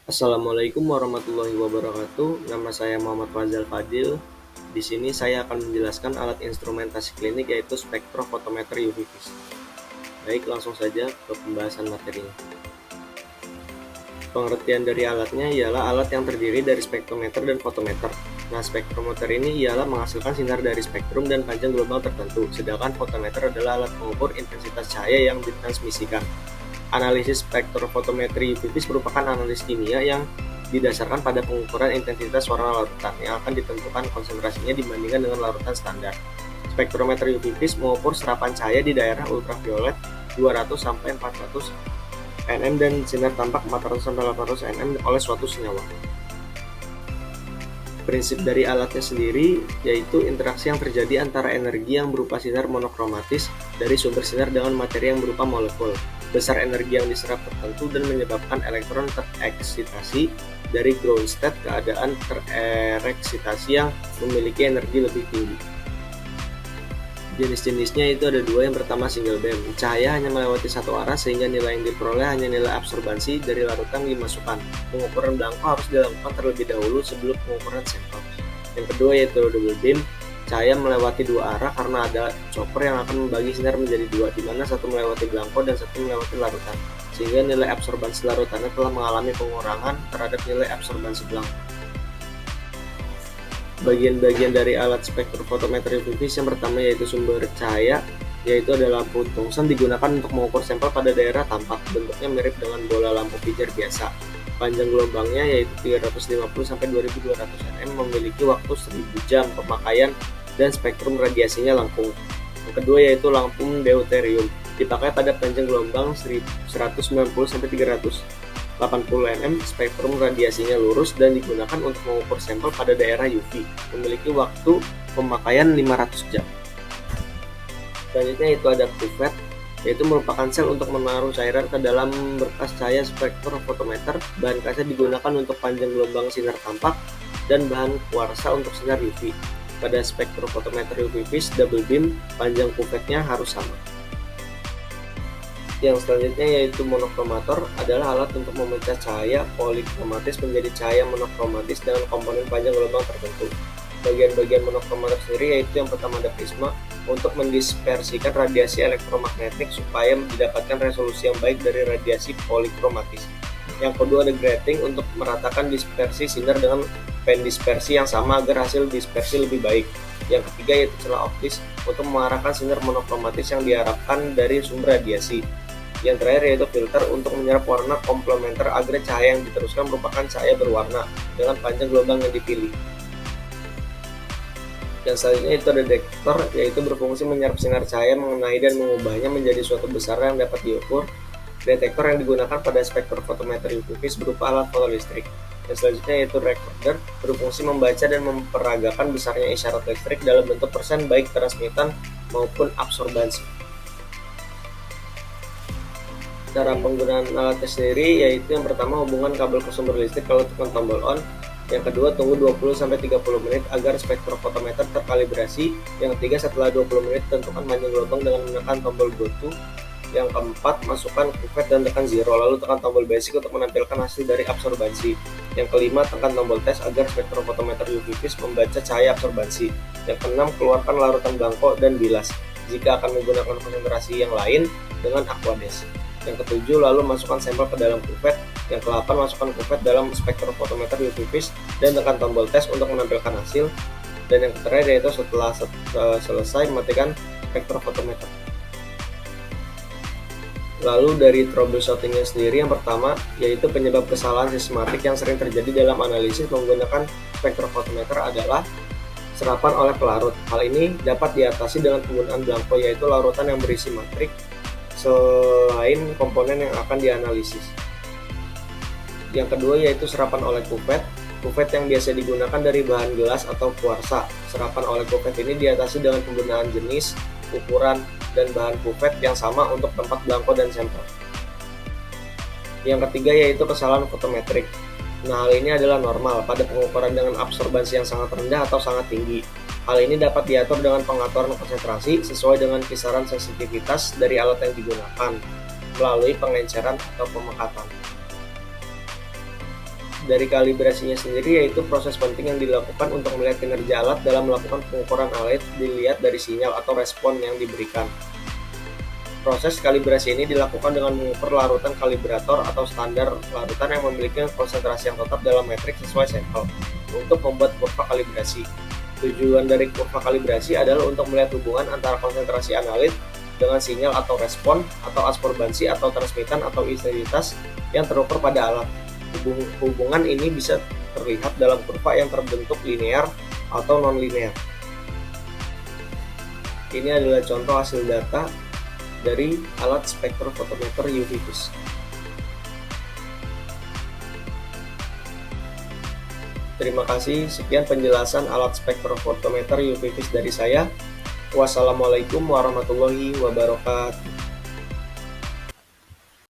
Assalamualaikum warahmatullahi wabarakatuh. Nama saya Muhammad Fazal Fadil. Di sini saya akan menjelaskan alat instrumentasi klinik yaitu spektrofotometer UV vis. Baik, langsung saja ke pembahasan materinya. Pengertian dari alatnya ialah alat yang terdiri dari spektrometer dan fotometer. Nah, spektrometer ini ialah menghasilkan sinar dari spektrum dan panjang gelombang tertentu, sedangkan fotometer adalah alat pengukur intensitas cahaya yang ditransmisikan. Analisis spektrofotometri UV vis merupakan analisis kimia yang didasarkan pada pengukuran intensitas warna larutan yang akan ditentukan konsentrasinya dibandingkan dengan larutan standar. Spektrometri UV vis mengukur serapan cahaya di daerah ultraviolet 200 sampai 400 nm dan sinar tampak 400 sampai 800 nm oleh suatu senyawa. Prinsip dari alatnya sendiri yaitu interaksi yang terjadi antara energi yang berupa sinar monokromatis dari sumber sinar dengan materi yang berupa molekul. Besar energi yang diserap tertentu dan menyebabkan elektron tereksitasi dari ground state keadaan tereksitasi yang memiliki energi lebih tinggi. Jenis-jenisnya itu ada dua. Yang pertama single beam. Cahaya hanya melewati satu arah sehingga nilai yang diperoleh hanya nilai absorbansi dari larutan yang dimasukkan. Pengukuran belangko harus dilakukan terlebih dahulu sebelum pengukuran sampel. Yang kedua yaitu double beam. Cahaya melewati dua arah karena ada chopper yang akan membagi sinar menjadi dua, di mana satu melewati belangko dan satu melewati larutan, sehingga nilai absorbansi larutannya telah mengalami pengurangan terhadap nilai absorbansi belangko. Bagian-bagian dari alat spektrofotometer UV vis yang pertama yaitu sumber cahaya, yaitu ada lampu tungsten digunakan untuk mengukur sampel pada daerah tampak. Bentuknya mirip dengan bola lampu pijar biasa. Panjang gelombangnya yaitu 350 sampai 2200 nm, memiliki waktu 1000 jam pemakaian dan spektrum radiasinya lengkung. Yang kedua yaitu lampu deuterium, dipakai pada panjang gelombang 190 sampai 380 nm, spektrum radiasinya lurus dan digunakan untuk mengukur sampel pada daerah UV, memiliki waktu pemakaian 500 jam. Selanjutnya itu ada cuvette, yaitu merupakan sel untuk menaruh cairan ke dalam berkas cahaya spektrofotometer. Bahan kasnya digunakan untuk panjang gelombang sinar tampak dan bahan kuarsa untuk sinar UV. Pada spektrofotometer UV vis double beam, panjang cuvette-nya harus sama. Yang selanjutnya yaitu monokromator, adalah alat untuk memecah cahaya polikromatis menjadi cahaya monokromatis dengan komponen panjang gelombang tertentu. Bagian-bagian monokromator sendiri yaitu yang pertama ada prisma untuk mendispersikan radiasi elektromagnetik supaya didapatkan resolusi yang baik dari radiasi polikromatis. Yang kedua ada grating untuk meratakan dispersi sinar dengan pendispersi yang sama agar hasil dispersi lebih baik. Yang ketiga yaitu celah optis untuk mengarahkan sinar monokromatis yang diharapkan dari sumber radiasi. Yang terakhir yaitu filter untuk menyerap warna komplementer agar cahaya yang diteruskan merupakan cahaya berwarna dengan panjang gelombang yang dipilih. Yang selanjutnya itu ada detektor, yaitu berfungsi menyerap sinar cahaya, mengenai dan mengubahnya menjadi suatu besaran yang dapat diukur. Detektor yang digunakan pada spektrofotometer UV vis berupa alat fotolistrik. Yang selanjutnya yaitu recorder, berfungsi membaca dan memperagakan besarnya isyarat listrik dalam bentuk persen baik transmitan maupun absorbansi. Cara penggunaan alatnya sendiri yaitu yang pertama hubungan kabel ke sumber listrik lalu tekan tombol on. Yang kedua tunggu 20-30 menit agar spektrofotometer terkalibrasi. Yang ketiga setelah 20 menit tentukan panjang gelombang dengan menekan tombol go to. Yang keempat masukkan cuvette dan tekan zero lalu tekan tombol basic untuk menampilkan hasil dari absorbansi. Yang kelima tekan tombol tes agar spektrofotometer UV vis membaca cahaya absorbansi. Yang keenam keluarkan larutan belangko dan bilas. Jika akan menggunakan konsentrasi yang lain dengan aquades. Yang ketujuh lalu masukkan sampel ke dalam cuvette. Yang ke-8 masukkan cuvette dalam spektrofotometer UV vis dan tekan tombol tes untuk menampilkan hasil. Dan yang terakhir yaitu setelah selesai matikan spektrofotometer. Lalu dari troubleshootingnya sendiri, yang pertama yaitu penyebab kesalahan sistematik yang sering terjadi dalam analisis menggunakan spektrofotometer adalah serapan oleh pelarut. Hal ini dapat diatasi dengan penggunaan belangko, yaitu larutan yang berisi matrik selain komponen yang akan dianalisis. Yang kedua yaitu serapan oleh cuvette. Cuvette yang biasa digunakan dari bahan gelas atau kuarsa. Serapan oleh cuvette ini diatasi dengan penggunaan jenis, ukuran, dan bahan cuvette yang sama untuk tempat belangko dan sampel. Yang ketiga yaitu kesalahan fotometrik. Nah, hal ini adalah normal pada pengukuran dengan absorbansi yang sangat rendah atau sangat tinggi. Hal ini dapat diatur dengan pengaturan konsentrasi sesuai dengan kisaran sensitivitas dari alat yang digunakan melalui pengenceran atau pemekatan. dari kalibrasinya sendiri, yaitu proses penting yang dilakukan untuk melihat kinerja alat dalam melakukan pengukuran alat dilihat dari sinyal atau respon yang diberikan. Proses kalibrasi ini dilakukan dengan mengukur larutan kalibrator atau standar larutan yang memiliki konsentrasi yang tetap dalam metrik sesuai sampel untuk membuat kurva kalibrasi. Tujuan dari kurva kalibrasi adalah untuk melihat hubungan antara konsentrasi analit dengan sinyal atau respon, atau absorbansi atau transmitan atau intensitas yang terukur pada alat. Hubungan ini bisa terlihat dalam kurva yang terbentuk linear atau non-linear. Ini adalah contoh hasil data dari alat spektrofotometer UV-Vis. Terima kasih, sekian penjelasan alat spektrofotometer UV-Vis dari saya. Wassalamualaikum warahmatullahi wabarakatuh.